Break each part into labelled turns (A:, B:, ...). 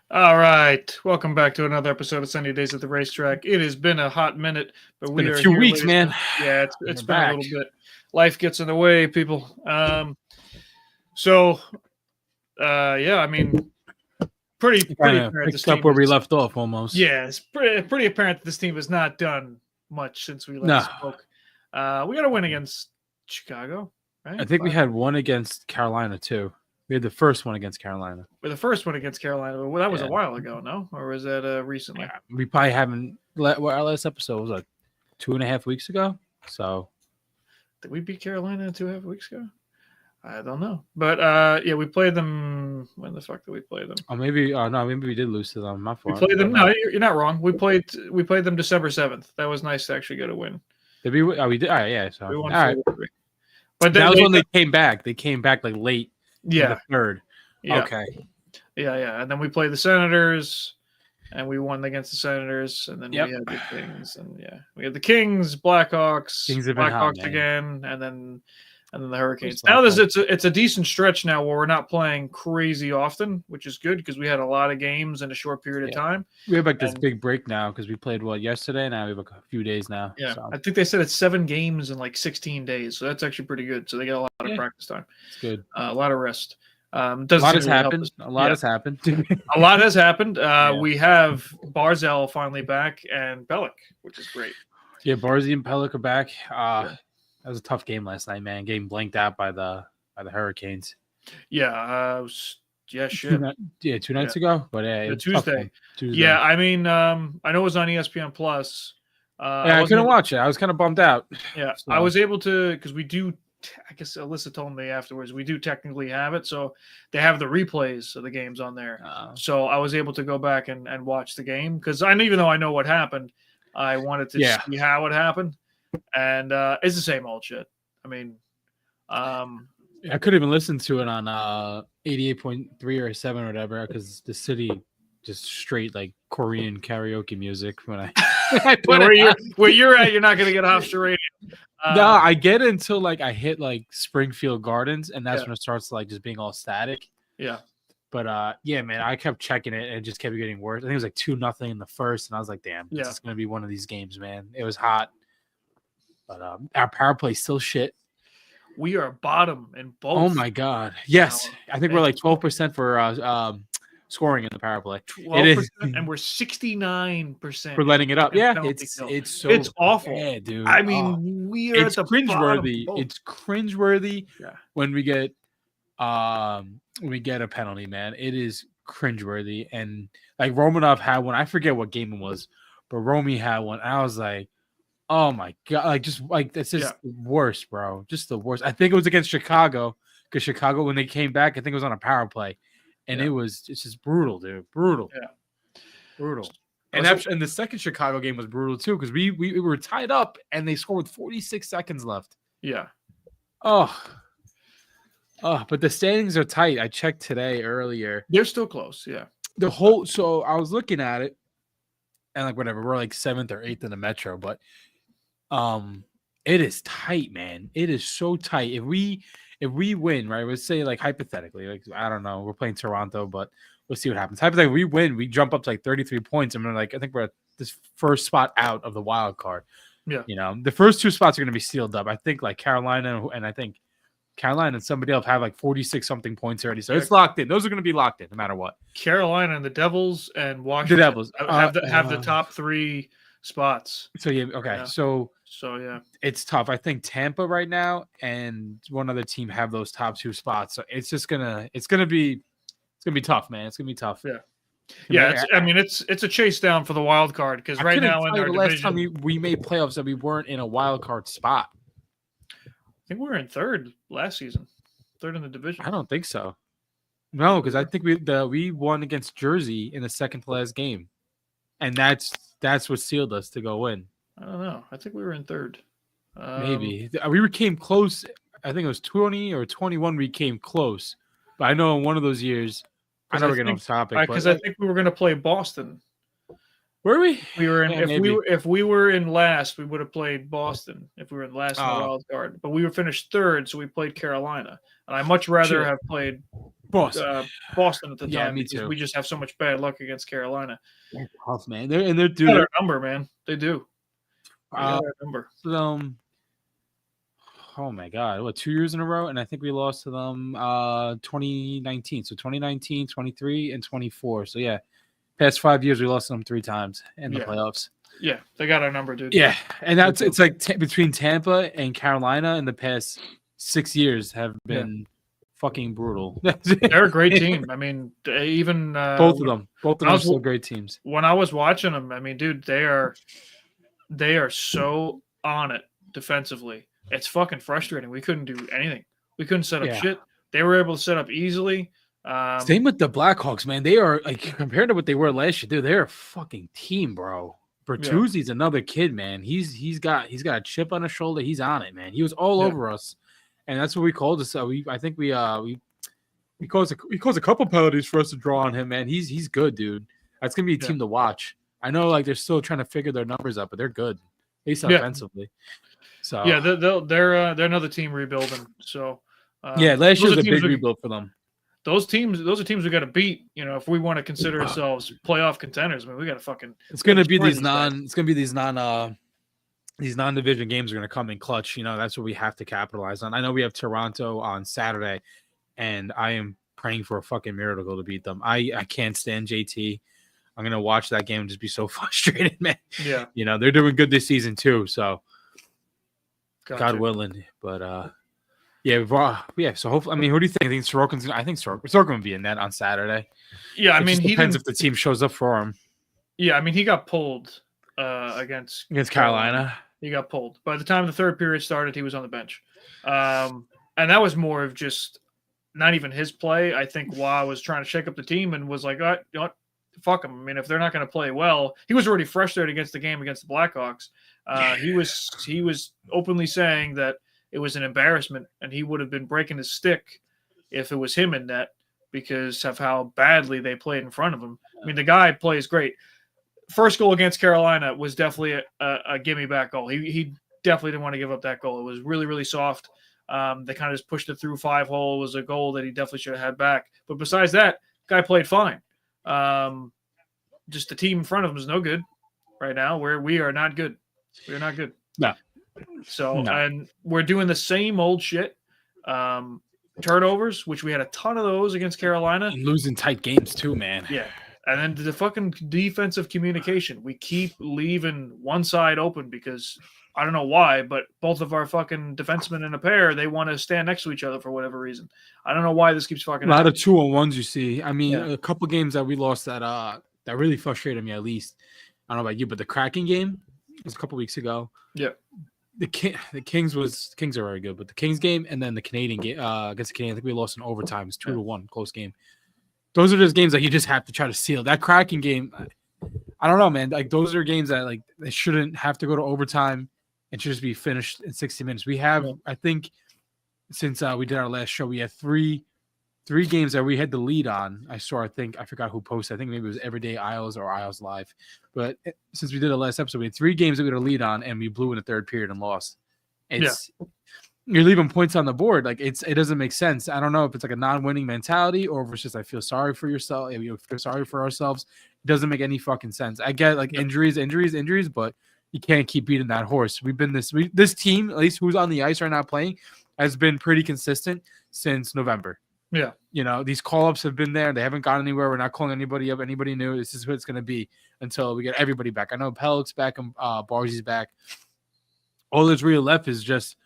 A: All right, welcome back to another episode of Sunny Days at the Racetrack. It has been a hot minute, but
B: Been
A: we
B: a
A: are
B: few
A: here,
B: weeks,
A: ladies.
B: man.
A: Yeah, it's
B: We're
A: been a
B: back.
A: little bit. Life gets in the way, people. So, yeah, I mean, pretty
B: Kind
A: apparent
B: of
A: this
B: picked up
A: team
B: where we
A: is.
B: left off almost.
A: Yeah, it's pretty apparent that this team has not done much since we
B: No,
A: last spoke. We got a win against Chicago, right?
B: I think we had one against Carolina too. We had the first one against Carolina.
A: With the first one against Carolina. Well, that was a
B: Yeah.
A: while ago, no? Or was that recently?
B: Yeah, we probably haven't. Our last episode was like 2.5 weeks ago. So
A: Did we beat Carolina 2.5 weeks ago? I don't know, but yeah, we played them. When the fuck did we play them?
B: or maybe, no, maybe we did lose to them. My
A: We
B: fault.
A: played them. No, you're not wrong. We played them December 7th. That was nice to actually get a win.
B: Did we? Oh, we did. All right, yeah. So
A: We won
B: all right.
A: 4-3. But
B: That was when they came back. They came back like late. In
A: yeah,
B: the third.
A: yeah,
B: Okay.
A: yeah. And then we played the Senators, and we won against the Senators. And then
B: Yep.
A: we had the Kings, and yeah, we had the Kings, Blackhawks,
B: Kings have been hot,
A: Blackhawks
B: man.
A: again, and then the Hurricanes.
B: Those
A: Now
B: Blackhawks.
A: it's a decent stretch now where we're not playing crazy often, which is good because we had a lot of games in a short period of time.
B: We have like this
A: And-
B: big break now because we played yesterday. Now we have like a few days now.
A: Yeah,
B: so
A: I think they said it's 7 games in like 16 days, so that's actually pretty good. So they get a lot of practice time,
B: it's good.
A: a lot of rest.
B: A lot has happened. A lot has happened.
A: A lot has happened.
B: Yeah.
A: We have Barzal finally back and Pelech, which is great.
B: Yeah, Barzal and Pelech are back. That was a tough game last night, man. Getting blanked out by the Hurricanes.
A: Yeah, yeah, shit.
B: 2 nights ago, but yeah, it was a tough
A: Tuesday.
B: one. Tuesday.
A: Yeah, I mean, I know it was on ESPN Plus.
B: I couldn't watch it. I was kind of bummed out.
A: Yeah,
B: So-
A: I was able to because we do. I guess Alyssa told me afterwards we do technically have it, so they have the replays of the games on there. So I was able to go back and watch the game because even though I know what happened, I wanted to see how it happened, and it's the same old shit. I mean,
B: I couldn't even listen to it on 88.3 or 7 or whatever because the city just straight like Korean karaoke music when I.
A: where you're at, you're not going to get Hofstra radio.
B: No, I get it until like I hit like Springfield Gardens, and that's when it starts like just being all static.
A: Yeah.
B: But yeah, man, I kept checking it and it just kept getting worse. I think it was like 2-0 in the first, and I was like, damn, this is gonna be one of these games, man. It was hot. But our power play still shit.
A: We are bottom in both.
B: Oh my god. Yes. I think we're like 12% for scoring in the power play.
A: 12%,
B: it is,
A: and we're 69%
B: for letting it up. Yeah, it's
A: awful.
B: bad, dude.
A: I mean, we are
B: it's
A: at the
B: cringeworthy.
A: bottom.
B: It's cringeworthy
A: Yeah.
B: when we get a penalty, man. It is cringeworthy. And like Romanov had one. I forget what game it was, but Romy had one. I was like, oh my god, it's just the worst, bro. Just the worst. I think it was against Chicago because Chicago, when they came back, I think it was on a power play. And it's just brutal, dude. Brutal.
A: Yeah.
B: Brutal. And the second Chicago game was brutal too, because we were tied up and they scored with 46 seconds left.
A: Yeah.
B: Oh, but the standings are tight. I checked today earlier.
A: They're still close, yeah.
B: So I was looking at it, and like whatever, we're like 7th or 8th in the Metro, but it is tight, man. It is so tight. If we win, right? Let's say like hypothetically, like I don't know, we're playing Toronto, but we'll see what happens. Hypothetically, we win, we jump up to like 33 points, and we're like, I think we're at this first spot out of the wild card.
A: Yeah,
B: the first 2 spots are going to be sealed up. I think like Carolina and somebody else have like 46 something points already, so it's locked in. Those are going to be locked in no matter what.
A: Carolina and the Devils and Washington.
B: The Devils
A: have the top 3 spots.
B: So yeah, okay, so
A: yeah,
B: it's tough. I think Tampa right now and one other team have those top 2 spots. So it's gonna be tough, man. It's gonna be tough.
A: Yeah. It's a chase down for the wild card because right now in our
B: the
A: division,
B: last time we made playoffs that we weren't in a wild card spot.
A: I think we were in 3rd last season, 3rd in the division.
B: I don't think so. No, because I think we won against Jersey in the second to last game, and that's what sealed us to go in.
A: I don't know. I think we were in 3rd.
B: Maybe we came close. I think it was 20 or 21. We came close, but I know in one of those years, I know we're getting off topic
A: because I think we were going to play Boston.
B: Were we?
A: We were in. If we were in last, we would have played Boston. If we were in last in the wild card, but we were finished 3rd, so we played Carolina. And I much rather have played
B: Boston.
A: Boston at the
B: Yeah,
A: time
B: me
A: because
B: too.
A: we just have so much bad luck against Carolina.
B: They're tough, man. They're
A: They got
B: dude.
A: our number, man. They do. They got our number.
B: Them. Oh my God, what, 2 years in a row? And I think we lost to them 2019. So 2019, 23, and 24. So yeah, past 5 years we lost to them 3 times in the playoffs.
A: Yeah, they got our number, dude.
B: Yeah, and that's it's like between Tampa and Carolina in the past 6 years have been fucking brutal.
A: They're a great team. I mean, even
B: both of them are still great teams.
A: When I was watching them, I mean, dude, they are so on it defensively. It's fucking frustrating. We couldn't do anything. We couldn't set up shit. They were able to set up easily.
B: Same with the Blackhawks, man. They are like compared to what they were last year, dude. They're a fucking team, bro. Bertuzzi's another kid, man. He's got a chip on his shoulder. He's on it, man. He was all over us, and that's what we called us. I think we caused a couple penalties for us to draw on him, man. He's good, dude. That's gonna be a team to watch. I know, like they're still trying to figure their numbers out, but they're good, at least offensively. So
A: yeah, they're another team rebuilding. So
B: last year was a big rebuild for them.
A: Those are teams we got to beat. You know, if we want to consider ourselves playoff contenders, I mean, we got to fucking.
B: It's gonna be these non-division games are gonna come in clutch. You know, that's what we have to capitalize on. I know we have Toronto on Saturday, and I am praying for a fucking miracle to beat them. I can't stand JT. I'm gonna watch that game and just be so frustrated, man.
A: Yeah,
B: you know they're doing good this season too, so God willing. But yeah. So hopefully, I mean, who do you think? I think Sorokin's going to be in that on Saturday.
A: Yeah, I mean,
B: he depends if the team shows up for him.
A: Yeah, I mean, he got pulled against
B: Carolina.
A: He got pulled. By the time the third period started, he was on the bench, and that was more of just not even his play. I think Wah was trying to shake up the team and was like, you know what? Fuck them. I mean, if they're not going to play well, he was already frustrated against the game against the Blackhawks. He was openly saying that it was an embarrassment, and he would have been breaking his stick if it was him in net because of how badly they played in front of him. I mean, the guy plays great. First goal against Carolina was definitely a gimme back goal. He definitely didn't want to give up that goal. It was really, really soft. They kind of just pushed it through 5-hole. It was a goal that he definitely should have had back. But besides that, guy played fine. Just the team in front of him is no good right now. We are not good. We are not good.
B: No.
A: So, and we're doing the same old shit. Turnovers, which we had a ton of those against Carolina.
B: And losing tight games too, man.
A: Yeah. And then the fucking defensive communication. We keep leaving one side open because I don't know why, but both of our fucking defensemen in a pair, they want to stand next to each other for whatever reason. I don't know why this keeps fucking
B: a lot of 2-on-1s you see. I mean, a couple games that we lost that really frustrated me at least. I don't know about you, but the Kraken game was a couple weeks ago.
A: Yeah.
B: The Kings are very good, but the Kings game and then the Canadian game against the Canadian, I think we lost in overtime. It's 2-1, close game. Those are just games that you just have to try to seal. That Kraken game, I don't know, man. Like those are games that like they shouldn't have to go to overtime and should just be finished in 60 minutes. We have, I think, since we did our last show, we had three games that we had the lead on. I forgot who posted. I think maybe it was Everyday Isles or Isles Live. But since we did the last episode, we had 3 games that we had a lead on, and we blew in the third period and lost. You're leaving points on the board. Like it doesn't make sense. I don't know if it's like a non-winning mentality or if it's just I feel sorry for yourself. You feel sorry for ourselves. It doesn't make any fucking sense. I get like injuries, but you can't keep beating that horse. We've been this team, at least who's on the ice right now playing, has been pretty consistent since November.
A: Yeah.
B: You know, these call-ups have been there. They haven't gone anywhere. We're not calling anybody up, anybody new. This is what it's going to be until we get everybody back. I know Pelech's back and Barzal's back. All that's really left is just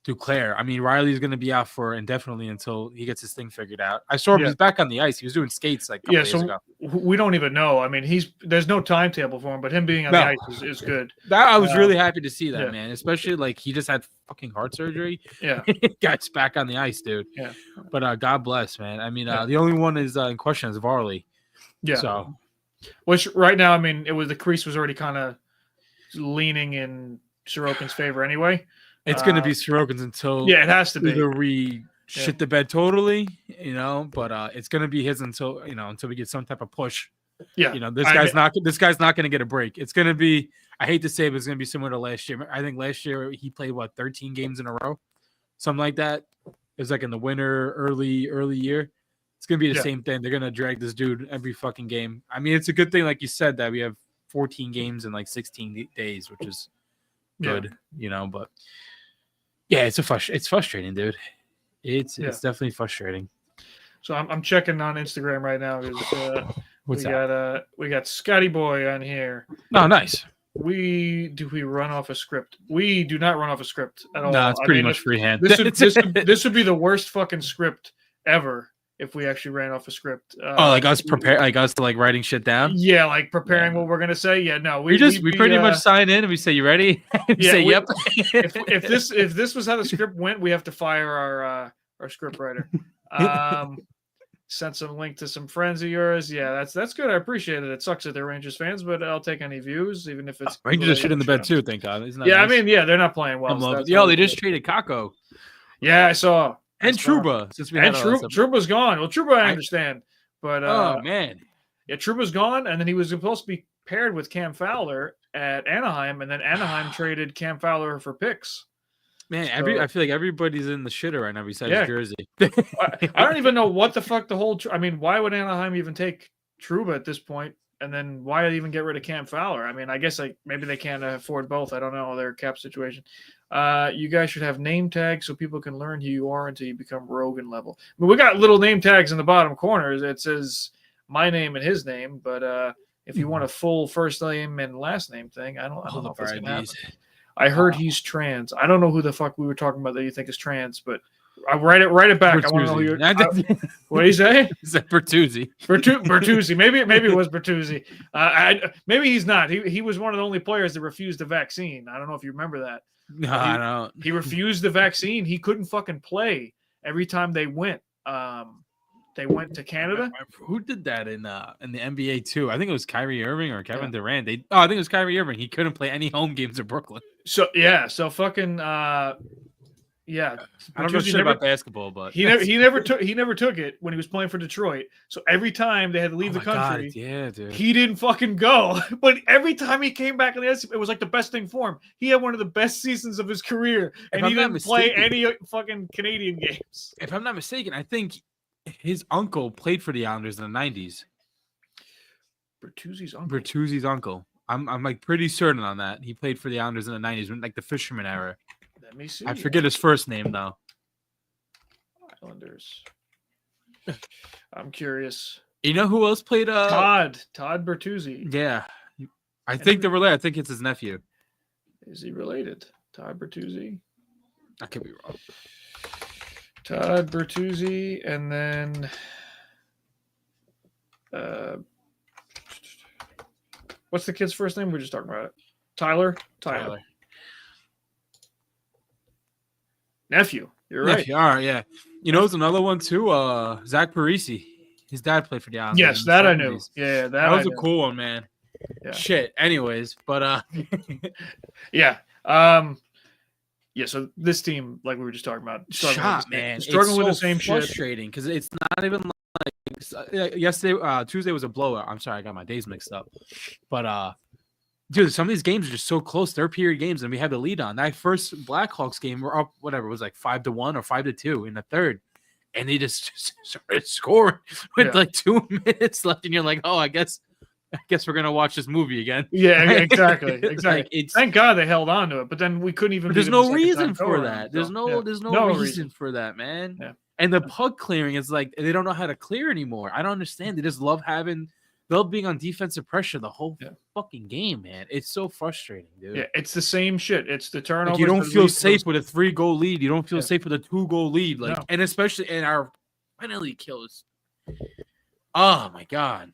B: Duclair. I mean, Riley's going to be out for indefinitely until he gets his thing figured out. I saw him. He's back on the ice. He was doing skates like a couple days ago.
A: We don't even know. I mean, there's no timetable for him, but him being on the ice is good.
B: I was really happy to see that, man. Especially like he just had fucking heart surgery.
A: Yeah.
B: Guy's back on the ice, dude.
A: Yeah.
B: But God bless, man. I mean, the only one is in question is Varley.
A: Yeah.
B: So,
A: which right now, I mean, the crease was already kind of leaning in Sorokin's favor anyway.
B: It's going to be Sorokin's until
A: it has to be.
B: Either we shit the bed totally, you know, but it's going to be his until we get some type of push.
A: Yeah,
B: you know, this guy's not going to get a break. It's going to be. I hate to say, but it's going to be similar to last year. I think last year he played 13 games in a row, something like that. It was like in the winter, early year. It's gonna be the same thing. They're gonna drag this dude every fucking game. I mean, it's a good thing, like you said, that we have 14 games in like 16 days, which is good, But yeah, it's frustrating, dude. It's definitely frustrating.
A: So I'm checking on Instagram right now because
B: What's that?
A: We got Scotty Boy on here.
B: Oh, nice.
A: We run off a script? We do not run off a script at all.
B: No, it's pretty much freehand.
A: This would be the worst fucking script ever if we actually ran off a script.
B: Like us like writing shit down.
A: Yeah, like preparing what we're gonna say. Yeah, no,
B: we pretty much sign in and we say, "You ready?" Say, "Yep."
A: if this was how the script went, we have to fire our script writer. Sent some link to some friends of yours. Yeah, that's good. I appreciate it. It sucks that they're Rangers fans, but I'll take any views, even if it's
B: Rangers are shit in the bed too. Thank God.
A: Isn't that nice? I mean, they're not playing well.
B: They just traded Kako.
A: Yeah, I saw.
B: And Trouba.
A: Trouba's gone. Well, Trouba, I understand, but
B: oh man,
A: yeah, Trouba's gone, and then he was supposed to be paired with Cam Fowler at Anaheim, and then Anaheim traded Cam Fowler for picks.
B: Man, I feel like everybody's in the shitter right now besides Jersey.
A: I don't even know what the fuck the whole. I mean, why would Anaheim even take Trouba at this point? And then why even get rid of Cam Fowler? I mean, I guess maybe they can't afford both. I don't know their cap situation. You guys should have name tags so people can learn who you are until you become Rogan level. I mean, we got little name tags in the bottom corners. It says my name and his name, but if you want a full first name and last name thing, I don't know if that's gonna happen. I heard he's trans. I don't know who the fuck we were talking about that you think is trans, but I write it back. Bertuzzi. I want to know who you're. What do you say?
B: Is that Bertuzzi?
A: Bertuzzi. Maybe it was Bertuzzi. Maybe he's not. He was one of the only players that refused the vaccine. I don't know if you remember that.
B: No, I don't.
A: He refused the vaccine. He couldn't fucking play every time they went. They went to Canada.
B: Who did that in the NBA too? I think it was Kyrie Irving or Kevin Durant. I think it was Kyrie Irving. He couldn't play any home games in Brooklyn.
A: So fucking I
B: don't know shit about basketball, but
A: he never took it when he was playing for Detroit. So every time they had to leave the country,
B: dude.
A: He didn't fucking go. But every time he came back in the ice, it was like the best thing for him. He had one of the best seasons of his career, and he didn't play any fucking Canadian games.
B: If I'm not mistaken, I think his uncle played for the Islanders in the 90s.
A: Bertuzzi's uncle.
B: I'm like pretty certain on that. He played for the Islanders in the 90s, like the Fisherman era.
A: Let me see.
B: I forget his first name though.
A: Islanders. I'm curious.
B: You know who else played?
A: Todd Bertuzzi.
B: Yeah, I think they're related. I think it's his nephew.
A: Is he related? Todd Bertuzzi.
B: I could be wrong.
A: Todd Bertuzzi, and then what's the kid's first name? We're just talking about it. Tyler. Nephew. You're right.
B: Nephew. All right, yeah. You know, there's another one too. Zach Parisi. His dad played for the Islanders.
A: Yes, that I knew. Yeah,
B: that was a cool one, man.
A: Yeah.
B: Shit. Anyways, but
A: yeah. So this team, like we were just talking about, struggling with the same shit.
B: Frustrating because it's not even like yesterday. Tuesday was a blowout. I'm sorry, I got my days mixed up. But dude, some of these games are just so close. They're period games, and we have the lead on. That first Blackhawks game, we're up whatever it was like 5-1 or 5-2 in the third, and they just started scoring with like 2 minutes left, and you're like, oh, I guess we're gonna watch this movie again.
A: Yeah, exactly. Like, thank God they held on to it, but then we couldn't even.
B: There's no reason for that. There's no reason for that, man.
A: Yeah.
B: And the puck clearing is like they don't know how to clear anymore. I don't understand. They just love being on defensive pressure the whole fucking game, man. It's so frustrating, dude.
A: Yeah, it's the same shit. It's the turnovers.
B: Like you don't feel safe with a 3-goal lead. You don't feel safe with a 2-goal lead. Like, and especially in our penalty kills. Oh my God.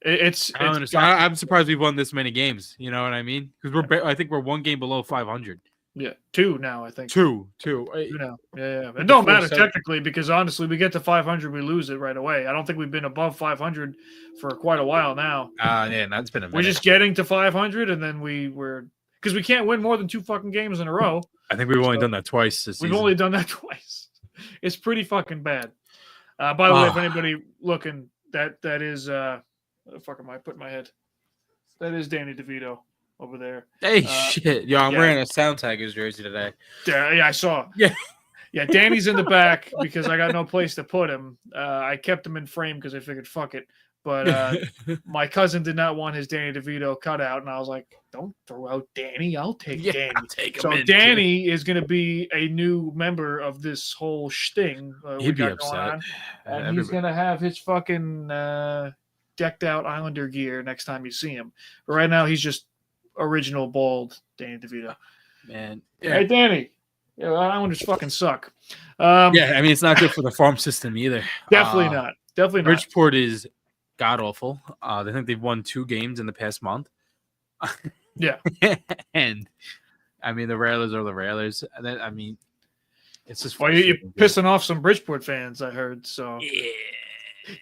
B: I'm surprised we've won this many games. You know what I mean? Because I think we're 1 game below 500.
A: Yeah, 2 now. I think
B: 2.
A: Yeah. It don't matter technically because honestly, we get to 500, we lose it right away. I don't think we've been above 500 for quite a while now.
B: Yeah, that's been a minute.
A: We're just getting to 500, and then we're because we can't win more than 2 fucking games in a row.
B: I think we've only done that twice this season.
A: We've only done that twice. It's pretty fucking bad. By the way, if anybody looking, that is what the fuck am I putting my head? That is Danny DeVito over there.
B: Hey, shit. Yo, I'm wearing a Sound Tigers jersey today.
A: Yeah, I saw.
B: Yeah.
A: Yeah, Danny's in the back because I got no place to put him. I kept him in frame because I figured, fuck it. But my cousin did not want his Danny DeVito cut out, and I was like, don't throw out Danny. I'll take
B: Yeah,
A: Danny.
B: I'll take him
A: So
B: in,
A: Danny is going to be a new member of this whole thing we
B: He'd be
A: got
B: upset.
A: going on. And he's going to have his fucking decked out Islander gear next time you see him. But right now, he's just original bald Danny DeVito.
B: Man.
A: Yeah. Hey, Danny. Yeah, Islanders fucking suck.
B: Yeah, I mean, it's not good for the farm system either.
A: Definitely not. Definitely not.
B: Bridgeport is god awful. They think they've won 2 games in the past month.
A: Yeah.
B: And I mean, the Railers are the Railers. And then, I mean, it's just
A: you're pissing off some Bridgeport fans, I heard. So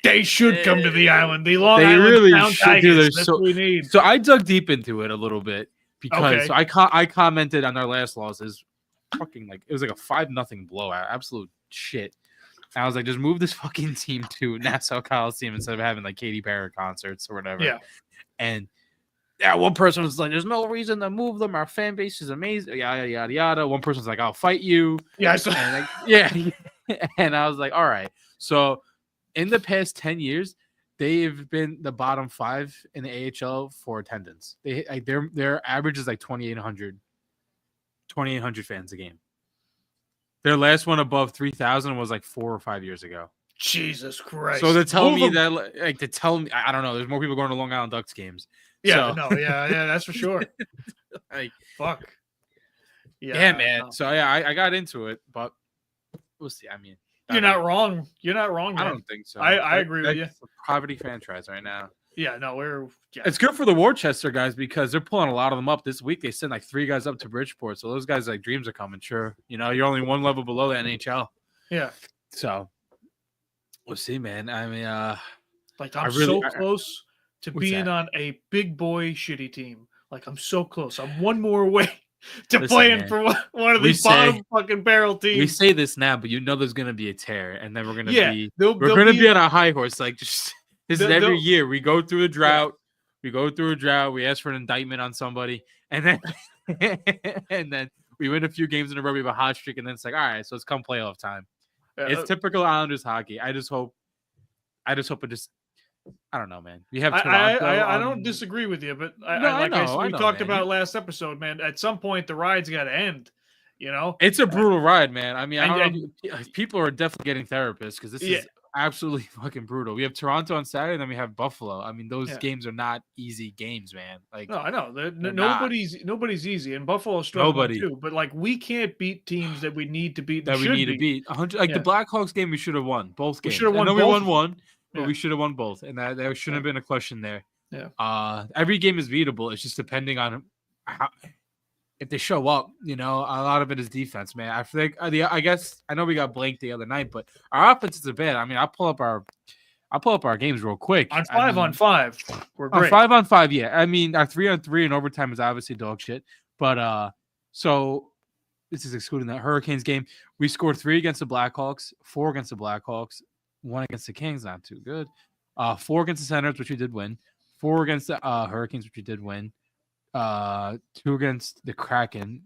A: they should come to the island. The Long Island
B: really
A: Town
B: should
A: Tigers. That's what we need.
B: So I dug deep into it a little bit because I commented on their last losses. Fucking it was like a 5-0 blowout, absolute shit. And I was like, just move this fucking team to Nassau Coliseum instead of having Katy Perry concerts or whatever.
A: Yeah.
B: And one person was like, there's no reason to move them. Our fan base is amazing. Yada yada yada. One person's like, I'll fight you.
A: Yeah.
B: And I was like, all right. So in the past 10 years, they've been the bottom 5 in the AHL for attendance. Their average is 2,800 fans a game. Their last one above 3,000 was 4 or 5 years ago.
A: Jesus Christ!
B: So to tell me that, I don't know. There's more people going to Long Island Ducks games.
A: Yeah, that's for sure. Fuck.
B: Yeah, man. No. So I got into it, but we'll see. I mean,
A: you're not wrong. You're not wrong. Man.
B: I don't think so.
A: I agree with you.
B: It's a poverty franchise right now.
A: Yeah, no,
B: it's good for the Worcester guys because they're pulling a lot of them up this week. They sent 3 guys up to Bridgeport, so those guys dreams are coming. Sure, you're only one level below the NHL.
A: Yeah.
B: So we'll see, man. I mean,
A: I'm so close to being on a big boy shitty team. I'm so close. I'm one more away to playing for one of these bottom fucking barrel teams.
B: We say this now, but there's going to be a tear, and then we're going to be on a high horse. This is every year. We go through a drought. Yeah. We ask for an indictment on somebody, and then we win a few games in a row. We have a hot streak, and then it's all right. So it's come playoff time. Yeah, it's typical Islanders hockey. I just hope it just. I don't know, man. We have.
A: I don't disagree with you, but we talked about last episode, man. At some point, the ride's got to end.
B: It's a brutal ride, man. I mean, people are definitely getting therapists because this is absolutely fucking brutal. We have Toronto on Saturday, and then we have Buffalo. I mean, those games are not easy games, man.
A: No, I know. Nobody's easy, and Buffalo's struggling too. But we can't beat teams that we need to beat.
B: That we need to beat. The Blackhawks game, we should have won both games. We
A: should have won.
B: We won one, but we should have won both, and there shouldn't have been a question there.
A: Yeah.
B: Every game is beatable. It's just depending on how. If they show up, a lot of it is defense, man. I think I guess I know we got blanked the other night, but our offense is bad. I mean, I'll pull up our games real quick.
A: On 5-on-5, we're great.
B: On 5-on-5, yeah. I mean, our 3-on-3 and overtime is obviously dog shit. But so this is excluding that Hurricanes game. We scored 3 against the Blackhawks, 4 against the Blackhawks, 1 against the Kings, not too good. 4 against the Senators, which we did win. 4 against the Hurricanes, which we did win. 2 against the Kraken,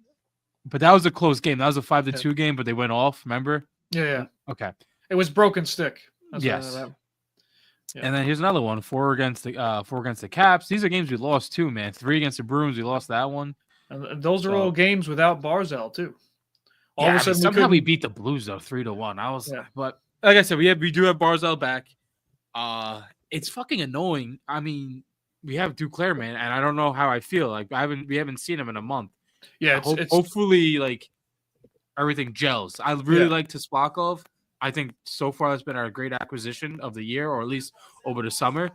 B: but that was a close game. That was a 5-2 game, but they went off. Remember?
A: Yeah.
B: Okay.
A: It was broken stick.
B: Yes. And then here's another one: 4 against the Caps. These are games we lost too, man. 3 against the Bruins, we lost that one.
A: And those are all games without Barzal too.
B: All of a sudden, somehow we beat the Blues though, 3-1. But like I said, we do have Barzal back. It's fucking annoying. I mean. We have Duclair, man, and I don't know how I feel. We haven't seen him in a month.
A: Yeah,
B: hopefully, everything gels. I really like Tisplakov. I think so far that's been our great acquisition of the year, or at least over the summer.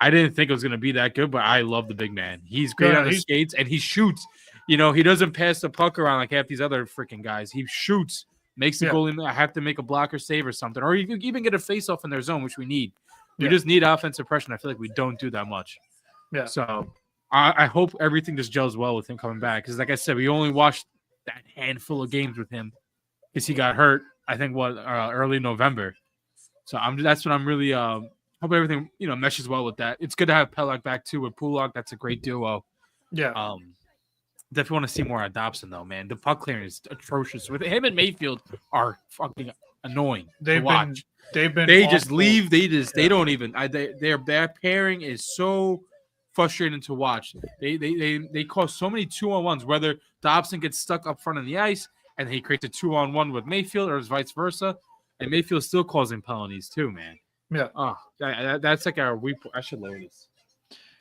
B: I didn't think it was going to be that good, but I love the big man. He's great on the skates, and he shoots. He doesn't pass the puck around like half these other freaking guys. He shoots, makes the goalie have to make a block or save or something, or even get a face-off in their zone, which we need. We just need offensive pressure. I feel like we don't do that much.
A: Yeah.
B: So I hope everything just gels well with him coming back. Because like I said, we only watched that handful of games with him because he got hurt, I think, early November. So that's what I'm really hope everything, meshes well with that. It's good to have Pelech back too with Pulak. That's a great duo.
A: Yeah.
B: Definitely want to see more out of Dobson, though, man. The puck clearing is atrocious. With him and Mayfield are fucking annoying to watch. They just
A: awful.
B: leave. They don't even. Their pairing is so frustrating to watch. They cause so many 2-on-1s. Whether Dobson gets stuck up front of the ice and he creates a 2-on-1 with Mayfield, or vice versa, and Mayfield's still causing penalties too, man.
A: Yeah.
B: Oh, that's like our week. I should load this.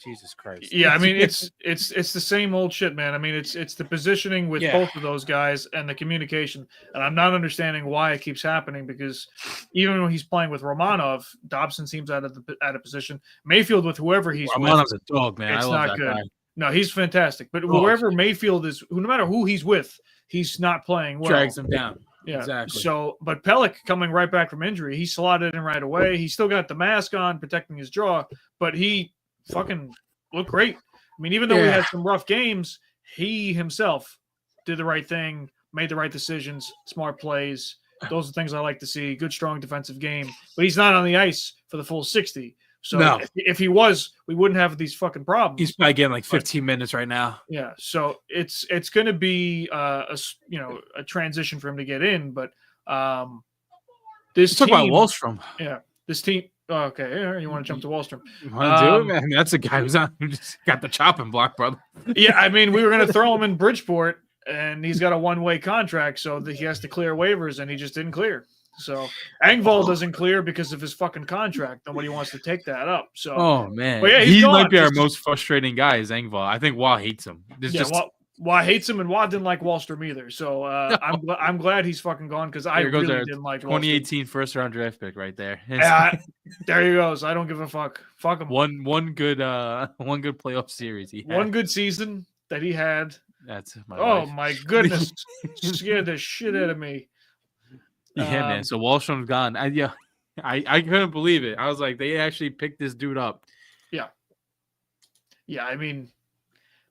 B: Jesus Christ.
A: Yeah, I mean it's the same old shit, man. I mean it's the positioning with both of those guys and the communication, and I'm not understanding why it keeps happening, because even when he's playing with Romanov, Dobson seems out of position. Mayfield with whoever he's
B: Romanov's
A: with,
B: a dog, man.
A: it's
B: I love
A: not
B: that
A: good.
B: guy.
A: No, he's fantastic. But whoever Mayfield is, no matter who he's with, he's not playing well.
B: Drags him down.
A: Yeah,
B: exactly.
A: So, but Pelech coming right back from injury, he slotted in right away. He still got the mask on, protecting his jaw, but he fucking looked great. I mean, even though we had some rough games, he himself did the right thing, made the right decisions, smart plays. Those are things I like to see. Good, strong defensive game. But he's not on the ice for the full 60. So if he was, we wouldn't have these fucking problems.
B: He's probably getting like 15 minutes right now.
A: Yeah. So it's going to be a transition for him to get in. But this
B: Let's talk about Walhstrom.
A: Yeah. This team. Oh, okay, you want to jump to Walhstrom?
B: You want to do it, man? I mean, that's a guy who just got the chopping block, brother.
A: Yeah, I mean, we were going to throw him in Bridgeport, and he's got a one-way contract, so he has to clear waivers, and he just didn't clear. So Engvall doesn't clear because of his fucking contract. Nobody wants to take that up. So,
B: oh man,
A: yeah,
B: he might be our most frustrating guy. Is Engvall? I think Wah hates him.
A: Wah hates him, and Wah didn't like Walhstrom either. So I'm glad he's fucking gone, because I really didn't like
B: 2018 first round draft pick right there.
A: There he goes. I don't give a fuck. Fuck him.
B: One good playoff series.
A: One good season that he had.
B: That's
A: my goodness, scared the shit out of me.
B: Yeah, man. So Walhstrom's gone. I couldn't believe it. I was like, they actually picked this dude up.
A: Yeah. I mean,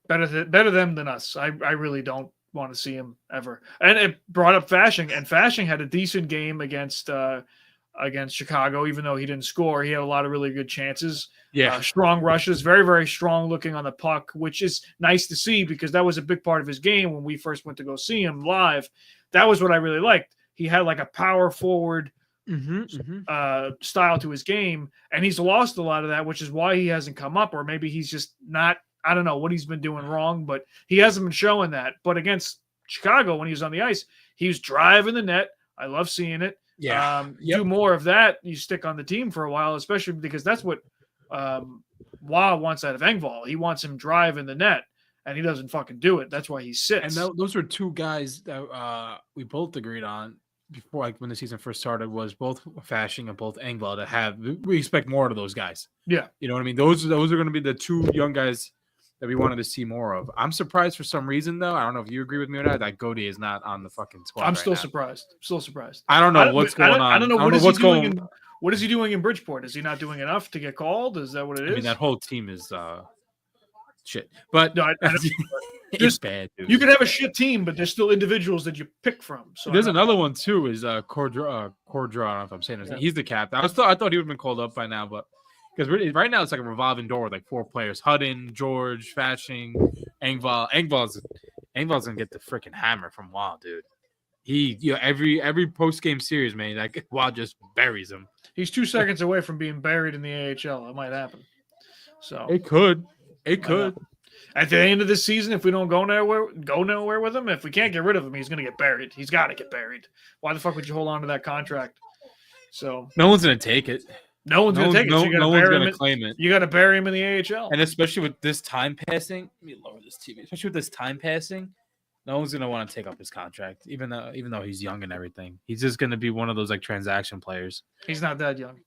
A: better them than us. I really don't want to see him ever. And it brought up Fashing, and Fashing had a decent game against Chicago, even though he didn't score. He had a lot of really good chances.
B: Yeah,
A: strong rushes, very, very strong looking on the puck, which is nice to see, because that was a big part of his game when we first went to go see him live. That was what I really liked. He had like a power forward style to his game, and he's lost a lot of that, which is why he hasn't come up, or maybe he's just not. I don't know what he's been doing wrong, but he hasn't been showing that. But against Chicago, when he was on the ice, he was driving the net. I love seeing it.
B: Yeah.
A: Do more of that. You stick on the team for a while, especially because that's what Wah wants out of Engvall. He wants him driving the net, and he doesn't fucking do it. That's why he sits.
B: And those were two guys that we both agreed on before, like when the season first started, was both Fashing and both Engvall to have. We expect more of those guys.
A: Yeah.
B: You know what I mean? Those are going to be the two young guys that we wanted to see more of. I'm surprised for some reason, though. I don't know if you agree with me or not, that Goody is not on the fucking squad.
A: I'm still surprised. Still surprised.
B: I don't know what's going on.
A: I don't know what's going on. What is he doing in Bridgeport? Is he not doing enough to get called? Is that what it is?
B: I mean, that whole team is shit. But
A: no,
B: it's bad, dude.
A: You could have a shit team, but there's still individuals that you pick from. So
B: there's another one too. Is Cordra? I don't know if I'm saying this. Yeah. He's the captain. I thought he would have been called up by now, but because right now it's like a revolving door with like 4 players: Hutton, George, Fashing, Engvall. Engvall's gonna get the freaking hammer from Wild, dude. Every post game series, man, like Wild just buries him.
A: He's 2 seconds away from being buried in the AHL. It might happen. So
B: it could.
A: At the end of this season, if we don't go nowhere with him, if we can't get rid of him, he's going to get buried. He's got to get buried. Why the fuck would you hold on to that contract? So
B: no one's going to take it.
A: No one's going to take it. So
B: no one's going to claim it.
A: You got to bury him in the AHL.
B: And especially with this time passing, let me lower this TV. Especially with this time passing, no one's going to want to take up his contract, even though he's young and everything. He's just going to be one of those like transaction players.
A: He's not that young.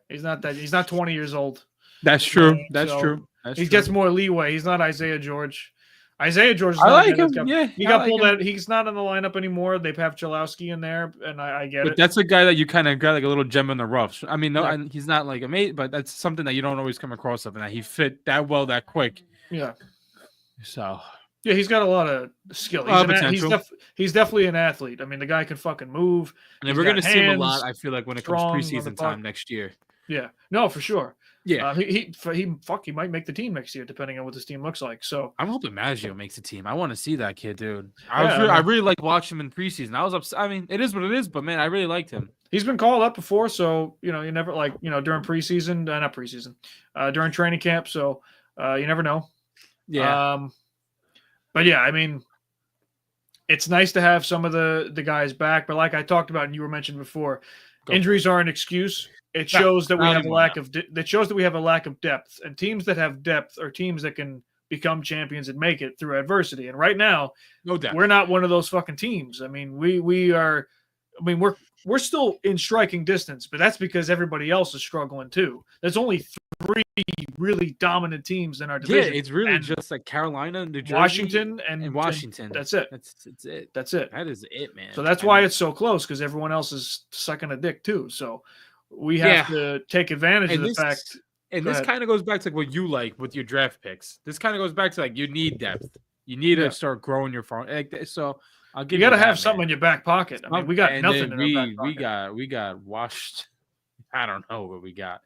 A: He's not 20 years old.
B: That's true. That's true.
A: He gets more leeway. He's not Isaiah George. Isaiah George.
B: I like him. Yeah,
A: he got pulled out. He's not in the lineup anymore. They have Chalowski in there, and I get it.
B: But that's a guy that you kind of got like a little gem in the rough. I mean, he's not like a mate, but that's something that you don't always come across of, and that he fit that well that quick.
A: Yeah.
B: So.
A: Yeah, he's got a lot of skill. He's definitely an athlete. I mean, the guy can fucking move.
B: And we're going to see him a lot, I feel like, when it comes preseason time next year.
A: Yeah. No, for sure.
B: Yeah.
A: He might make the team next year, depending on what this team looks like. So
B: I'm hoping Maggio makes the team. I want to see that kid, dude.
A: Yeah,
B: I really like watching him in preseason. I was upset. I mean, it is what it is, but man, I really liked him.
A: he's been called up before, so you never during preseason, not preseason, during training camp. So you never know.
B: Yeah.
A: But yeah, I mean, it's nice to have some of the guys back. But like I talked about, and you were mentioned before, injuries are an excuse. It shows that we have a lack of depth, and teams that have depth are teams that can become champions and make it through adversity. And right now,
B: no doubt,
A: we're not one of those fucking teams. I mean, we are. I mean, we're still in striking distance, but that's because everybody else is struggling too. There's only 3 really dominant teams in our division.
B: Yeah, it's really just like Carolina, New Jersey,
A: Washington, and
B: Washington.
A: That's it.
B: That's it.
A: That's it.
B: That is it, man.
A: So that's why it's so close, because everyone else is sucking a dick too. So we have to take advantage of the fact.
B: And this kind of goes back to like what you like with your draft picks. This kind of goes back to like you need depth. You need to start growing your farm. So I'll give you
A: got to have something in your back pocket. I mean, we got nothing in our back pocket.
B: We got washed. I don't know what we got.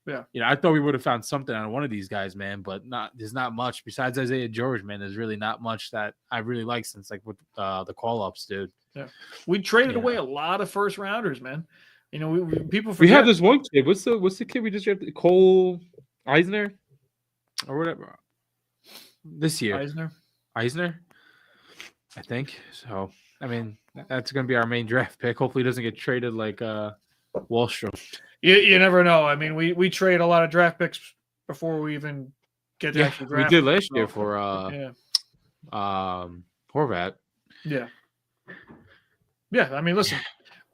A: Yeah.
B: I thought we would have found something on one of these guys, man, but there's not much besides Isaiah George, man. There's really not much that I really like since like with the call-ups, dude.
A: Yeah. We traded away a lot of first rounders, man. People forget.
B: We have this one kid. What's the kid we just drafted? Cole Eisner or whatever. This year. Eisner, I think. So, I mean, that's going to be our main draft pick. Hopefully it doesn't get traded like Walhstrom.
A: You never know. I mean, we trade a lot of draft picks before we even get to actually draft.
B: We did last year for Horvat.
A: Yeah. Yeah, I mean, listen,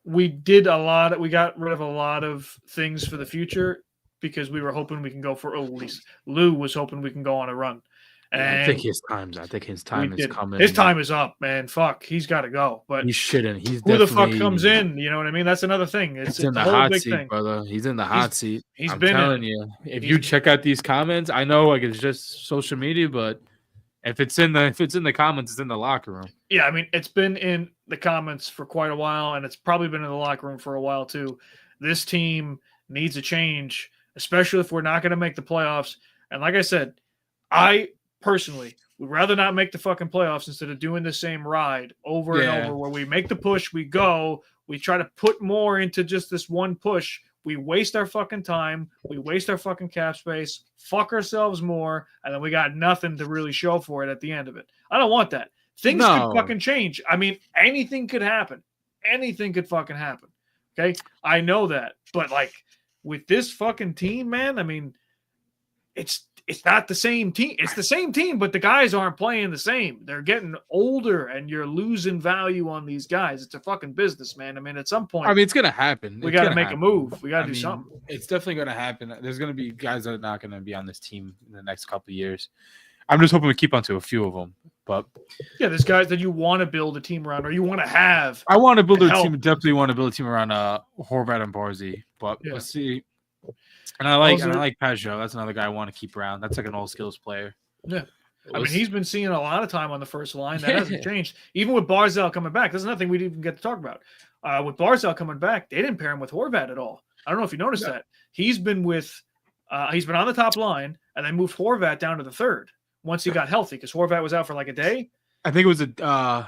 A: we got rid of a lot of things for the future because we were hoping we can go for, at least Lou was hoping we can go on a run. And
B: I think his time is coming.
A: His time is up, man. Fuck, he's got to go. But
B: he shouldn't.
A: Who the fuck comes in? You know what I mean? That's another thing. It's
B: in the hot seat, brother. He's in the hot seat. I'm telling you. If you check out these comments, I know like it's just social media, but if it's in the comments, it's in the locker room.
A: Yeah, I mean, it's been in the comments for quite a while, and it's probably been in the locker room for a while too. This team needs a change, especially if we're not going to make the playoffs. And like I said, I personally would rather not make the fucking playoffs instead of doing the same ride over and over where we make the push, we try to put more into just this one push. We waste our fucking time. We waste our fucking cap space, fuck ourselves more, and then we got nothing to really show for it at the end of it. I don't want that. Things could fucking change. I mean, anything could happen. Anything could fucking happen. Okay? I know that. But, like, with this fucking team, man, I mean, it's not the same team. It's the same team, but the guys aren't playing the same. They're getting older, and you're losing value on these guys. It's a fucking business, man. I mean, at some point,
B: it's going to happen.
A: We got to make a move. We got to do something.
B: It's definitely going to happen. There's going to be guys that are not going to be on this team in the next couple of years. I'm just hoping we keep on to a few of them. But
A: yeah, there's guys that you want to build a team around, or you want to have.
B: I want to build a team. Definitely want to build a team around Horvat and Barzal. But let's see. And I like Pajot. That's another guy I want to keep around. That's like an all skills player.
A: Yeah. I mean, he's been seeing a lot of time on the first line. That hasn't changed. Even with Barzal coming back, there's nothing we didn't even get to talk about. With Barzal coming back, they didn't pair him with Horvat at all. I don't know if you noticed that. He's been on the top line, and they moved Horvat down to the third once he got healthy, because Horvat was out for like a day.
B: I think it was I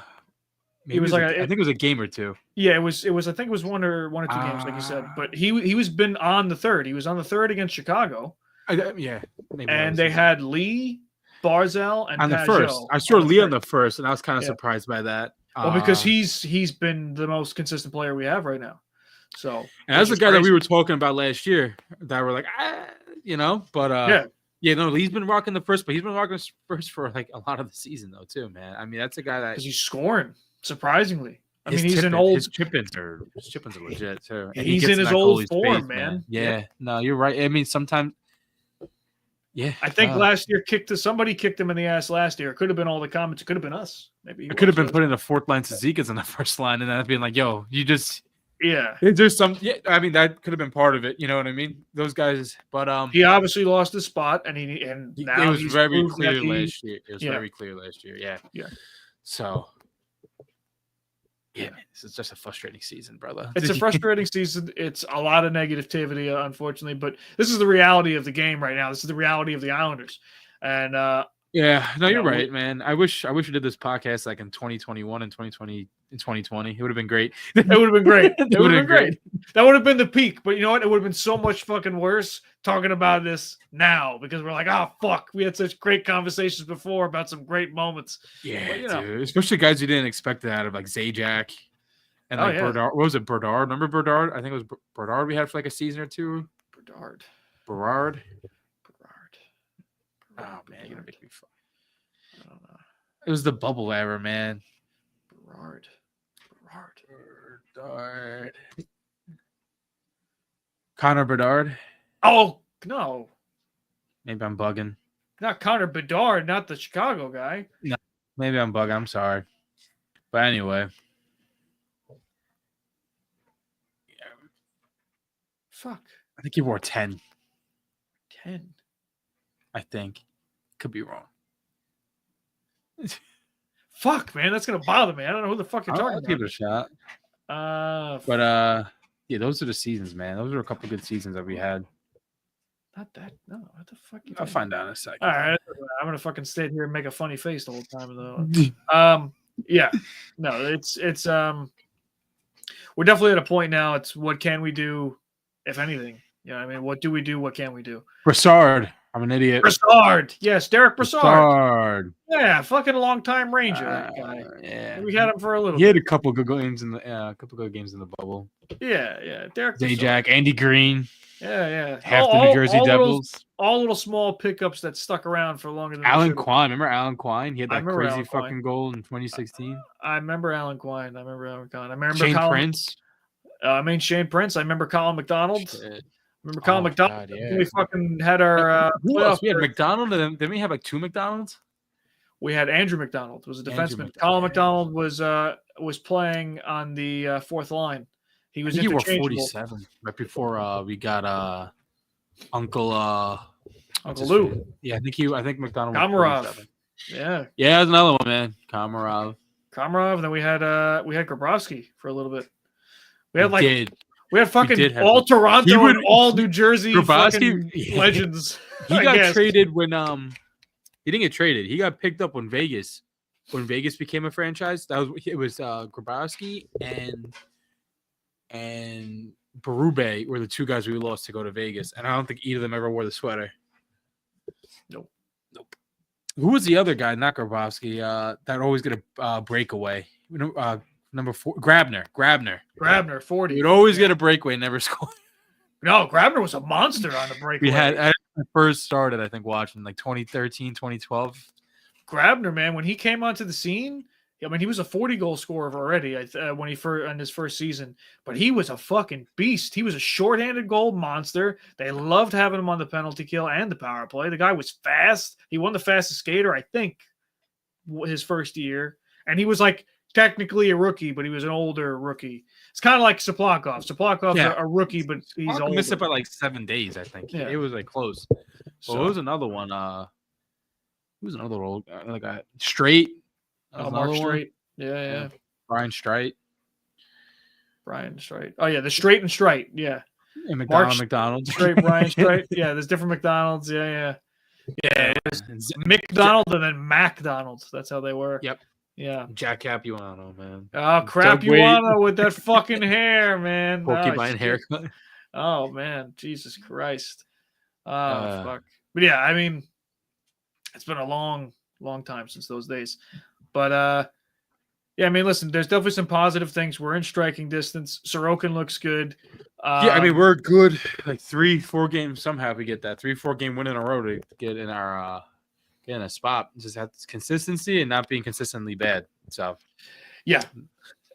B: think it was a game or two.
A: Yeah, it was. I think it was one or two games, like you said. But he was been on the third. He was on the third against Chicago. And they had Lee, Barzal, and
B: on the
A: Pajot
B: first. I saw Lee on the first, and I was kind of surprised by that.
A: Well, because he's been the most consistent player we have right now. So,
B: and that's the guy that we were talking about last year. That were like, but Lee's been rocking the first, but he's been rocking first for like a lot of the season though, too, man. I mean, that's a guy that
A: he's scoring surprisingly. I mean, he's an old.
B: His chip-ins are legit too.
A: And he's in his old form, man.
B: Yeah, no, you're right. I mean, sometimes. Yeah,
A: I think last year somebody kicked him in the ass last year. It could have been all the comments. It could have been us. Maybe
B: it could have been putting a fourth line Zizekas in the first line, and then being like, "Yo, you just."
A: Yeah,
B: there's some. Yeah, I mean that could have been part of it. You know what I mean? Those guys, but
A: he obviously lost his spot, and now
B: it was very clear last year. It was very clear last year. Yeah,
A: yeah.
B: So, Yeah, man, this is just a frustrating season, brother.
A: It's a frustrating season. It's a lot of negativity, unfortunately, but this is the reality of the game right now. This is the reality of the Islanders. And
B: yeah, no, you're right, man. I wish we did this podcast like in 2021 and 2020 in 2020. It would have been great.
A: It would have been great.
B: It would have been great.
A: That would have been the peak. But you know what? It would have been so much fucking worse talking about this now because we're like, oh fuck, we had such great conversations before about some great moments.
B: Yeah,
A: but,
B: dude. Especially guys you didn't expect that out of, like Zajac and like Berdard. What was it, Berdard? Remember Berdard? I think it was Berdard we had for like a season or two. Berard. Oh man, you're gonna make me fun. I don't know. It was the bubble era, man.
A: Berard.
B: Connor Bedard.
A: Oh no.
B: Maybe I'm bugging.
A: Not Connor Bedard, not the Chicago guy.
B: No, maybe I'm bugging. I'm sorry. But anyway.
A: Fuck.
B: I think he wore 10.
A: 10.
B: I think. Could be wrong.
A: Fuck, man. That's going to bother me. I don't know who the fuck you're talking about.
B: Give it a shot. Yeah, those are the seasons, man. Those are a couple good seasons that we had.
A: Not that. No, what the fuck?
B: I'll find out in a second.
A: All right. I'm going to fucking stay here and make a funny face the whole time, though. Yeah. No, it's we're definitely at a point now. It's what can we do, if anything? Yeah, I mean, what do we do? What can we do?
B: Brassard. I'm an idiot.
A: Brassard. Yes, Derek Brassard.
B: Brassard.
A: Yeah, fucking long-time Ranger. That guy.
B: Yeah,
A: we had him for a little.
B: He had a couple good games in the bubble.
A: Yeah. Derek
B: Zajac, Andy Green.
A: Yeah.
B: Half the New Jersey Devils.
A: All little small pickups that stuck around for longer than
B: Alan Quine. Remember Alan Quine? He had that crazy
A: Alan
B: fucking goal in 2016.
A: I remember Alan Quine. I remember
B: Shane Prince.
A: Shane Prince. I remember Colin McDonald.
B: Shit.
A: Remember Colin McDonald? God, yeah. We fucking had our
B: who else? We had McDonald, and then we have like two McDonalds.
A: We had Andrew McDonald, was a defenseman. Colin McDonald was playing on the fourth line. He was interchangeable.
B: 47 right before we got Uncle
A: Lou.
B: Yeah, I think McDonald.
A: Komarov. Yeah,
B: that's another one, man. Komarov.
A: Then we had Grabowski for a little bit. We had fucking all Toronto and all New Jersey fucking legends.
B: He got traded when he didn't get traded. He got picked up when Vegas became a franchise. It was Grabowski and Berube were the two guys we lost to go to Vegas, and I don't think either of them ever wore the sweater.
A: Nope.
B: Who was the other guy? Not Grabowski. That always get a breakaway. Number 4, Grabner, 40. He'd always get a breakaway, never score.
A: No, Grabner was a monster on the breakaway.
B: I first started, I think, watching like 2013, 2012.
A: Grabner, man, when he came onto the scene, I mean, he was a 40-goal scorer already when he on his first season, but he was a fucking beast. He was a shorthanded goal monster. They loved having him on the penalty kill and the power play. The guy was fast. He won the fastest skater, I think, his first year, and he was like technically a rookie, but he was an older rookie. It's kind of like Saplakov. Saplakov's a rookie, but he's older.
B: Missed it by like 7 days, I think. Yeah. It was like close. So it was another one. Who was another old guy? Straight.
A: Mark Straight. Yeah.
B: Brian Straight.
A: Oh yeah, the Straight and Straight. Yeah.
B: And McDonald.
A: Straight, Brian Straight. Yeah, there's different McDonald's. Yeah. McDonald and then MacDonald. That's how they were.
B: Yep.
A: Yeah.
B: Jack Capuano, man.
A: Oh, Crapuano with that fucking hair, man.
B: Porcupine haircut.
A: Oh, man. Jesus Christ. Oh, fuck. But yeah, I mean, it's been a long time since those days. But, yeah, I mean, listen, there's definitely some positive things. We're in striking distance. Sorokin looks good.
B: Yeah, I mean, we're good. Like 3-4 games. Somehow we get that 3-4 game win in a row to get in our get in a spot. Just have consistency and not being consistently bad. So,
A: yeah,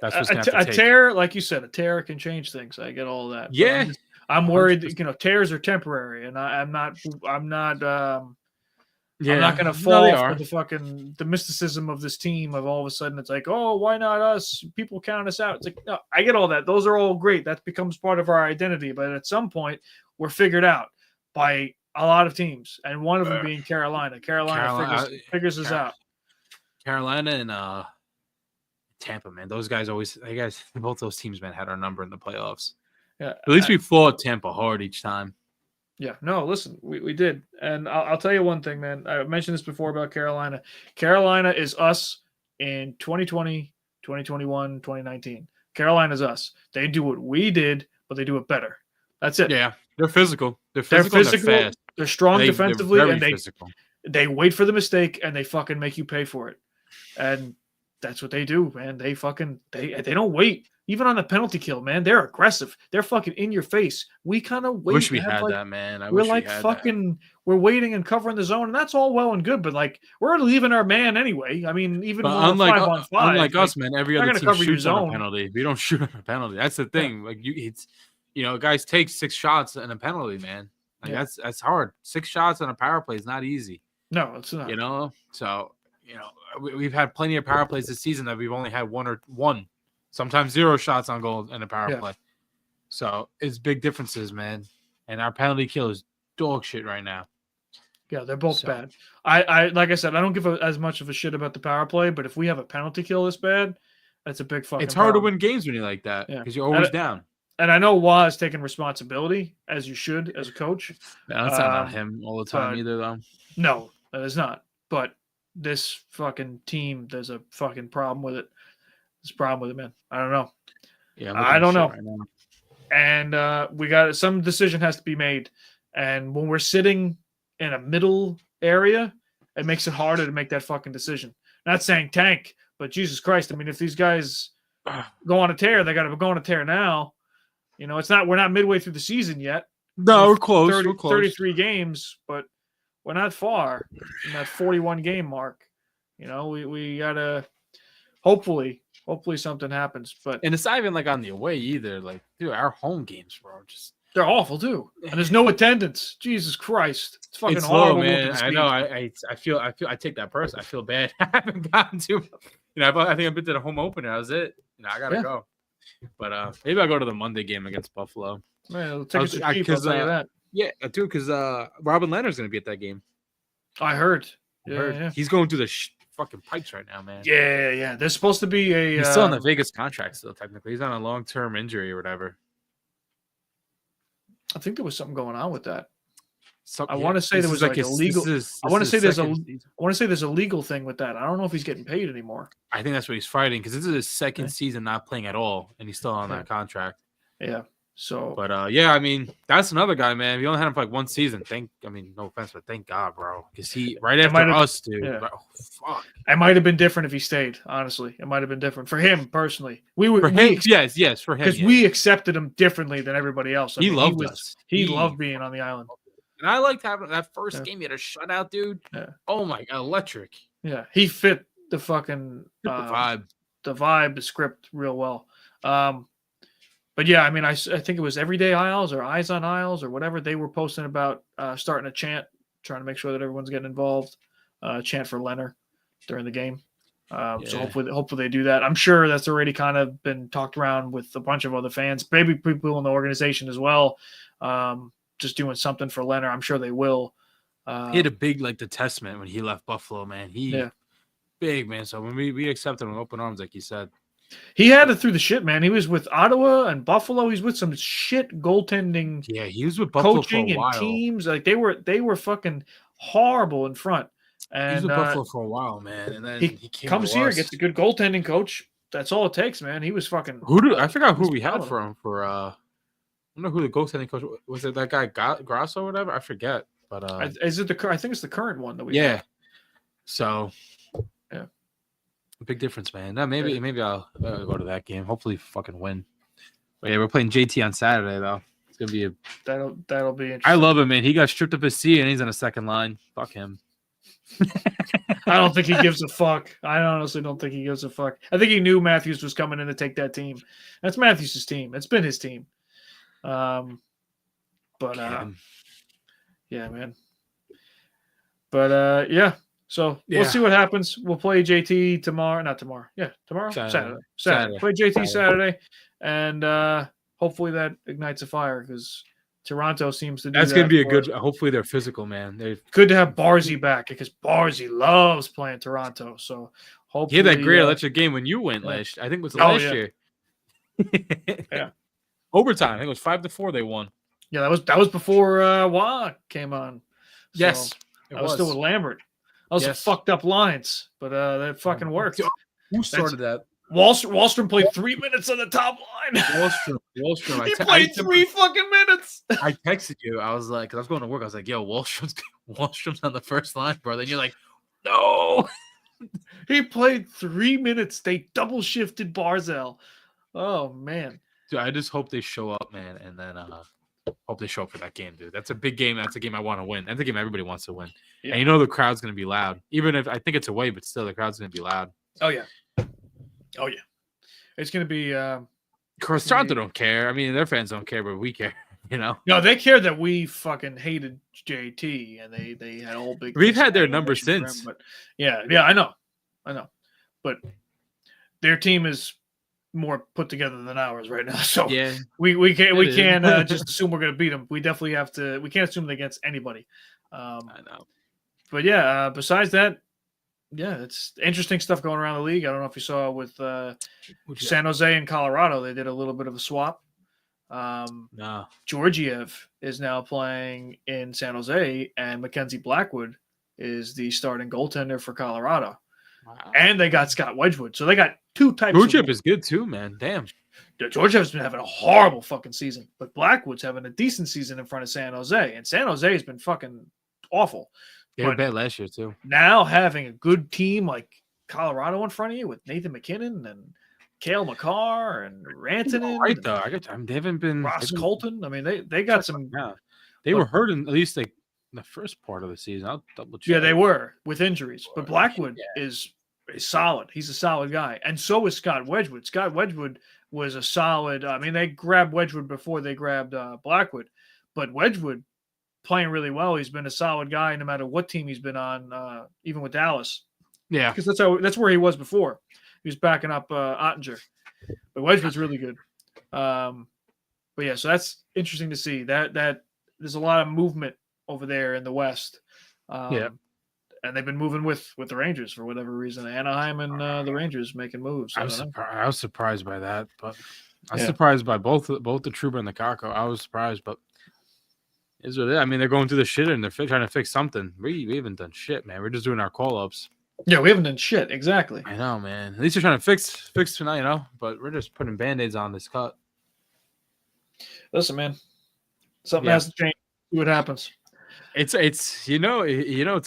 B: that's what's going to
A: a tear, like you said, a tear can change things. I get all that.
B: Yeah,
A: I'm worried that, tears are temporary, and I'm not going to fall for the mysticism of this team. Of all of a sudden, it's like, oh, why not us? People count us out. It's like, no, I get all that. Those are all great. That becomes part of our identity. But at some point, we're figured out by a lot of teams, and one of them being Carolina. Carolina figures us out.
B: Carolina and Tampa, man. Those guys both those teams, man, had our number in the playoffs.
A: Yeah,
B: At least we fought Tampa hard each time.
A: Yeah, no, listen, we did. And I'll tell you one thing, man. I mentioned this before about Carolina. Carolina is us in 2020, 2021, 2019. Carolina's us. They do what we did, but they do it better. That's it.
B: Yeah, they're physical. They're physical. They're fast.
A: They're strong defensively,
B: they're
A: and they wait for the mistake and they fucking make you pay for it. And that's what they do, man. They don't wait. Even on the penalty kill, man, they're aggressive. They're fucking in your face. We kind of wait.
B: Wish we had that, man.
A: We're waiting and covering the zone, and that's all well and good. But like, we're leaving our man anyway. I mean, even
B: unlike
A: 5-on-5,
B: unlike us, man, every other team shoots on a
A: zone.
B: penalty. We don't shoot on a penalty. That's the thing. Yeah. Like guys take 6 shots and a penalty, man. Like that's hard. 6 shots on a power play is not easy.
A: No, it's not.
B: So we've had plenty of power plays this season that we've only had one. Sometimes 0 shots on goal in a power play. So it's big differences, man. And our penalty kill is dog shit right now.
A: Yeah, they're both bad. I like I said, I don't give as much of a shit about the power play, but if we have a penalty kill this bad, that's a big fucking
B: It's hard
A: problem.
B: to win games when you're like that because you're always down.
A: And I know Wah has taken responsibility, as you should, as a coach.
B: No, that's not on him all the time either, though.
A: No, that is not. But this fucking team, there's a fucking problem with it. There's a problem with it, man. I don't know.
B: Yeah,
A: I don't know.
B: Right
A: And we got some decision has to be made. And when we're sitting in a middle area, it makes it harder to make that fucking decision. Not saying tank, but Jesus Christ. I mean, if these guys go on a tear, they got to go on a tear now. We're not midway through the season yet.
B: No, we're close. We're close.
A: 33 games, but we're not far from that 41 game mark. We gotta hopefully something happens. And
B: it's not even like on the away either. Like, dude, our home games, bro,
A: they're awful too. And there's no attendance. Jesus Christ, it's fucking horrible,
B: low, man. I know. I feel. I take that person. I feel bad. I haven't gotten to. I think I've been to the home opener. That was it. I gotta go. But maybe I'll go to the Monday game against Buffalo.
A: Man, tickets are cheap, I'll tell you that.
B: Yeah, I do, because Robin Leonard's going to be at that game.
A: I heard. Yeah.
B: He's going through the fucking pipes right now, man.
A: Yeah. There's supposed to be
B: He's still on the Vegas contract still, technically. He's on a long-term injury or whatever.
A: I think there was something going on with that. I want to say there was like a legal. I want to say there's a legal thing with that. I don't know if he's getting paid anymore.
B: I think that's what he's fighting, because this is his second season not playing at all, and he's still on that contract.
A: Yeah. So,
B: but I mean, that's another guy, man. We only had him for like 1 season. No offense, but thank God, bro, because he after us, dude.
A: Yeah.
B: Oh, fuck.
A: It might have been different if he stayed. Honestly, it might have been different for him personally.
B: Yes, for him,
A: because we accepted him differently than everybody else.
B: He loved us.
A: He loved being on the island.
B: And I liked having that first game. He had a shutout, dude.
A: Yeah.
B: Oh my God, electric.
A: Yeah, he fit the fucking
B: vibe,
A: the script real well. But yeah, I mean, I think it was Everyday Isles or Eyes on Isles or whatever. They were posting about starting a chant, trying to make sure that everyone's getting involved. Chant for Leonard during the game. So hopefully they do that. I'm sure that's already kind of been talked around with a bunch of other fans, maybe people in the organization as well. Just doing something for Leonard. I'm sure they will.
B: He had a big, like, the testament when he left Buffalo, man. Big, man. So when we accepted him with open arms, like you said.
A: He had it through the shit, man. He was with Ottawa and Buffalo. He's with some shit goaltending.
B: Yeah, he was with Buffalo
A: coaching
B: for a while.
A: And teams. Like they were fucking horrible in front. And
B: he was with Buffalo for a while, man. And then he
A: comes here, gets a good goaltending coach. That's all it takes, man. He was fucking.
B: I forgot who we had for him for. I don't know who the goaltending coach was. It that guy Grasso or whatever? I forget. But
A: is it I think it's the current one that we.
B: Yeah.
A: Have.
B: So.
A: Yeah.
B: Big difference, man. Now maybe I'll go to that game. Hopefully, fucking win. But yeah, we're playing JT on Saturday though. It's gonna be
A: that'll be interesting.
B: I love him, man. He got stripped of his seat and he's on a second line. Fuck him.
A: I don't think he gives a fuck. I honestly don't think he gives a fuck. I think he knew Matthews was coming in to take that team. That's Matthews' team. It's been his team. Yeah, man. But yeah. So we'll see what happens. We'll play JT tomorrow. Not tomorrow. Yeah, tomorrow. Saturday. Play JT Saturday, and hopefully that ignites a fire because Toronto seems to do
B: That's
A: that.
B: going to be a good. Hopefully they're physical, man.
A: Good to have Barzy back because Barzy loves playing Toronto. So
B: He had that
A: Hopefully,
B: great electric game when you went
A: yeah.
B: last. I think it was
A: Oh,
B: last
A: yeah.
B: year.
A: Yeah.
B: Overtime. I think it was 5-4. They won.
A: Yeah, that was before Wah came on. So
B: Yes,
A: I was still with Lambert. Those are fucked up lines, but that fucking worked.
B: Who started that?
A: Walhstrom played 3 minutes on the top line.
B: Walhstrom.
A: He played 3 fucking minutes.
B: I texted you. I was like, because I was going to work. I was like, yo, Walstrom's on the first line, brother. And you're like, no.
A: He played 3 minutes. They double shifted Barzal. Oh, man.
B: Dude, I just hope they show up, man. And then hope they show up for that game, dude. That's a big game. That's a game I want to win. That's a game everybody wants to win. Yeah. And you know the crowd's going to be loud. Even if I think it's away, but still the crowd's going to be loud.
A: Oh, yeah. Oh, yeah. It's going to be...
B: Toronto don't care. I mean, their fans don't care, but we care, you know?
A: No, they care that we fucking hated JT, and they had a whole big...
B: We've had their number since.
A: But yeah, I know. But their team is more put together than ours right now. So
B: yeah,
A: we can't just assume we're going to beat them. We definitely have to... We can't assume it against anybody.
B: I know.
A: But yeah, besides that, yeah, it's interesting stuff going around the league. I don't know if you saw with San Jose and Colorado, they did a little bit of a swap.
B: No.
A: Georgiev is now playing in San Jose, and Mackenzie Blackwood is the starting goaltender for Colorado. Wow. And they got Scott Wedgwood. So they got two types
B: Georgiev is good too, man. Damn.
A: Georgiev's been having a horrible fucking season, but Blackwood's having a decent season in front of San Jose, and San Jose has been fucking awful.
B: They were bad last year, too.
A: Now having a good team like Colorado in front of you with Nathan McKinnon and Cale Makar and Rantanen.
B: Right, though. They haven't been...
A: Ross Colton. I mean, they got some...
B: Yeah. They were hurt in at least like the first part of the season. I'll double check.
A: Yeah, they were with injuries. But Blackwood is solid. He's a solid guy. And so is Scott Wedgwood. Scott Wedgwood was a solid... I mean, they grabbed Wedgwood before they grabbed Blackwood. But Wedgwood playing really well. He's been a solid guy no matter what team he's been on, even with Dallas.
B: Yeah.
A: Because that's where he was before. He was backing up Ottinger. But Wedgwood's really good. But yeah, so that's interesting to see. That there's a lot of movement over there in the West. And they've been moving with the Rangers for whatever reason. Anaheim and the Rangers making moves.
B: I was surprised by that, but I was surprised by both the Trouba and the Kako. I was surprised, but is what it is. I mean, they're going through the shit and they're trying to fix something. We haven't done shit, man. We're just doing our call-ups.
A: Yeah, we haven't done shit. Exactly.
B: I know, man. At least they're trying to fix tonight, you know. But we're just putting Band-Aids on this cut.
A: Listen, man. Something has to change. See what happens.
B: It's it's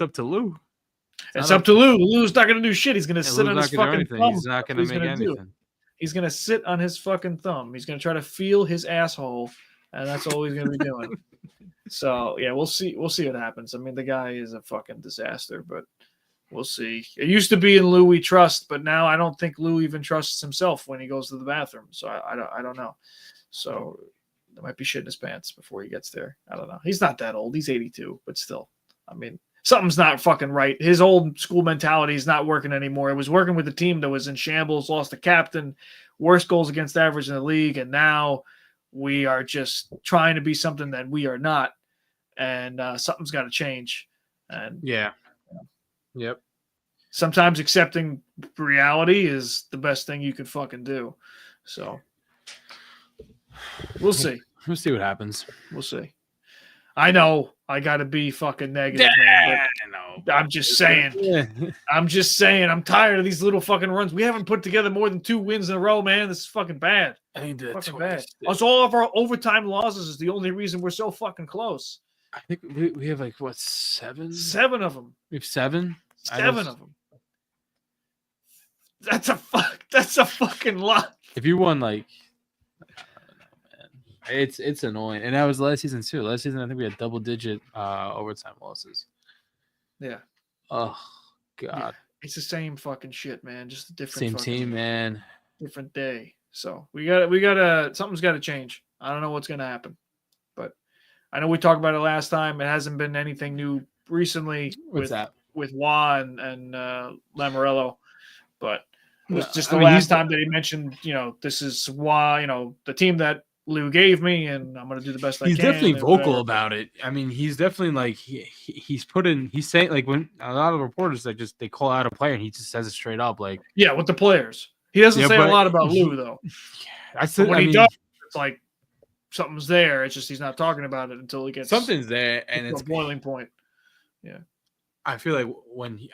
B: up to Lou.
A: It's up to Lou. Lou's not going to do shit. He's going to sit on his fucking thumb.
B: He's not going to make anything.
A: He's going to sit on his fucking thumb. He's going to try to feel his asshole, and that's all he's going to be doing. So, yeah, we'll see. We'll see what happens. I mean, the guy is a fucking disaster, but we'll see. It used to be in Lou we trust, but now I don't think Lou even trusts himself when he goes to the bathroom. So I don't know. So there might be shit in his pants before he gets there. I don't know. He's not that old. He's 82, but still. I mean, something's not fucking right. His old school mentality is not working anymore. It was working with a team that was in shambles, lost a captain, worst goals against average in the league, and now we are just trying to be something that we are not, and something's got to change. And
B: yep.
A: Sometimes accepting reality is the best thing you could fucking do. So we'll see.
B: We'll see what happens.
A: We'll see. I know I got to be fucking negative. Man, but I'm just saying.
B: Yeah.
A: I'm just saying. I'm tired of these little fucking runs. We haven't put together more than 2 wins in a row, man. This is fucking bad.
B: I mean,
A: fucking bad. Also, all of our overtime losses is the only reason we're so fucking close.
B: I think we have like what 7?
A: 7 of them.
B: We have 7.
A: 7 of them. That's a fucking lot.
B: If you won like. It's annoying, and that was last season too. Last season, I think we had double-digit overtime losses.
A: Yeah.
B: Oh God.
A: Yeah. It's the same fucking shit, man. Just a different
B: team, man.
A: Different day. So we gotta something's got to change. I don't know what's gonna happen, but I know we talked about it last time. It hasn't been anything new recently with Wah and Lamorello, but it was just the last time that he mentioned. This is Wah. The team that Lou gave me, and I'm going to do the best I can.
B: He's definitely
A: and
B: vocal
A: whatever.
B: about it. I mean, he's definitely like he's saying like when a lot of reporters that they call out a player and he just says it straight up like
A: Yeah, with the players. He doesn't say a lot about Lou though.
B: I said
A: when
B: I
A: he
B: mean,
A: does, it's like something's there. It's just he's not talking about it until it gets
B: something's there, and it's
A: a boiling point. Yeah,
B: I feel like when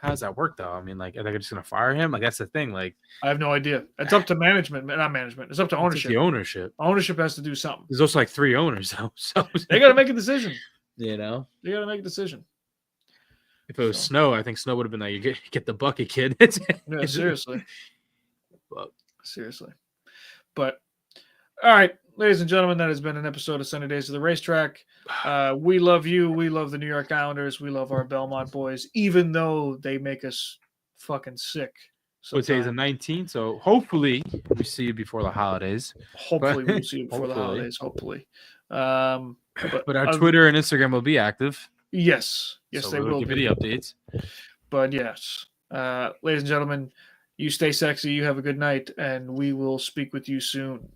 B: how does that work though? I mean, like, are they just gonna fire him? Like, that's the thing. Like,
A: I have no idea. It's up to management, not management. It's up to ownership.
B: The ownership.
A: Ownership has to do something.
B: There's also like 3 owners though, so
A: they got to make a decision.
B: You know,
A: they got to make a decision.
B: If it was Snow, I think Snow would have been like, "You get the bucket, kid."
A: Yeah, seriously.
B: Well,
A: seriously. But all right, ladies and gentlemen, that has been an episode of Sunny Days of the Racetrack. We love you. We love the New York Islanders. We love our Belmont boys, even though they make us fucking sick.
B: So today's the 19th, so hopefully we see you before the holidays.
A: Hopefully we'll see you before the holidays. Hopefully.
B: But our Twitter and Instagram will be active.
A: Yes. Yes,
B: so
A: they will
B: give you the updates.
A: But yes, ladies and gentlemen, you stay sexy. You have a good night, and we will speak with you soon.